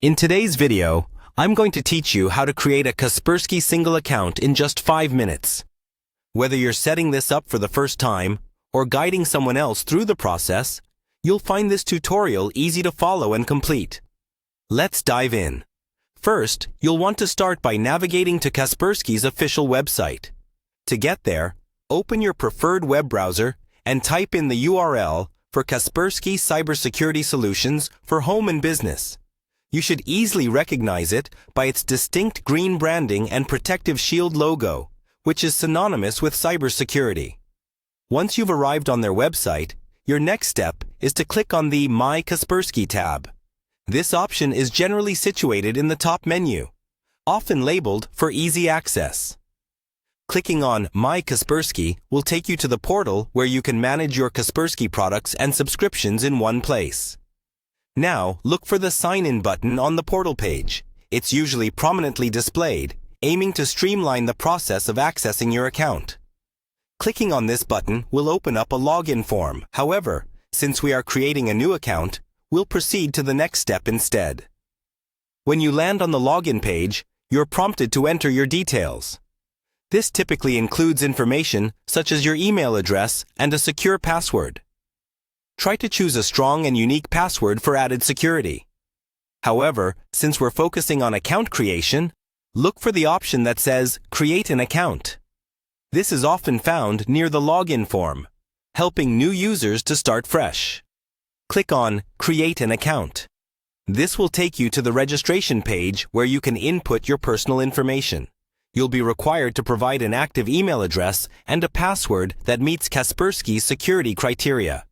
In today's video, I'm going to teach you how to create a Kaspersky single account in just 5 minutes. Whether you're setting this up for the first time or guiding someone else through the process, you'll find this tutorial easy to follow and complete. Let's dive in. First, you'll want to start by navigating to Kaspersky's official website. To get there, open your preferred web browser and type in the URL for Kaspersky Cybersecurity Solutions for Home and Business. You should easily recognize it by its distinct green branding and protective shield logo, which is synonymous with cybersecurity. Once you've arrived on their website, your next step is to click on the My Kaspersky tab. This option is generally situated in the top menu, often labeled for easy access. Clicking on My Kaspersky will take you to the portal where you can manage your Kaspersky products and subscriptions in one place. Now, look for the Sign In button on the portal page. It's usually prominently displayed, aiming to streamline the process of accessing your account. Clicking on this button will open up a login form. However, since we are creating a new account, we'll proceed to the next step instead. When you land on the login page, you're prompted to enter your details. This typically includes information such as your email address and a secure password. Try to choose a strong and unique password for added security. However, since we're focusing on account creation, look for the option that says Create an Account. This is often found near the login form, helping new users to start fresh. Click on Create an Account. This will take you to the registration page where you can input your personal information. You'll be required to provide an active email address and a password that meets Kaspersky's security criteria.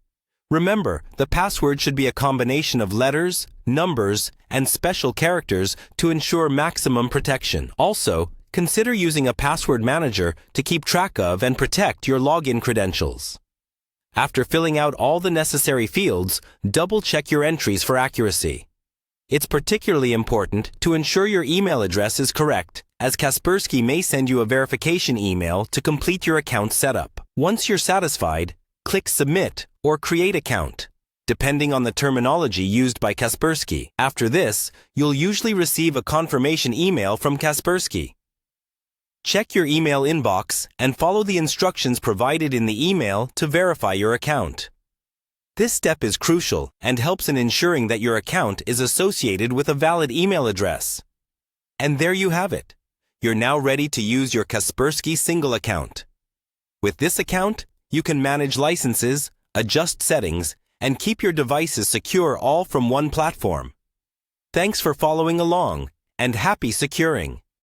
Remember, the password should be a combination of letters, numbers, and special characters to ensure maximum protection. Also, consider using a password manager to keep track of and protect your login credentials. After filling out all the necessary fields, double-check your entries for accuracy. It's particularly important to ensure your email address is correct, as Kaspersky may send you a verification email to complete your account setup. Once you're satisfied, click Submit or Create Account, depending on the terminology used by Kaspersky. After this, you'll usually receive a confirmation email from Kaspersky. Check your email inbox and follow the instructions provided in the email to verify your account. This step is crucial and helps in ensuring that your account is associated with a valid email address. And there you have it. You're now ready to use your Kaspersky single account. With this account, you can manage licenses, adjust settings, and keep your devices secure all from one platform. Thanks for following along, and happy securing!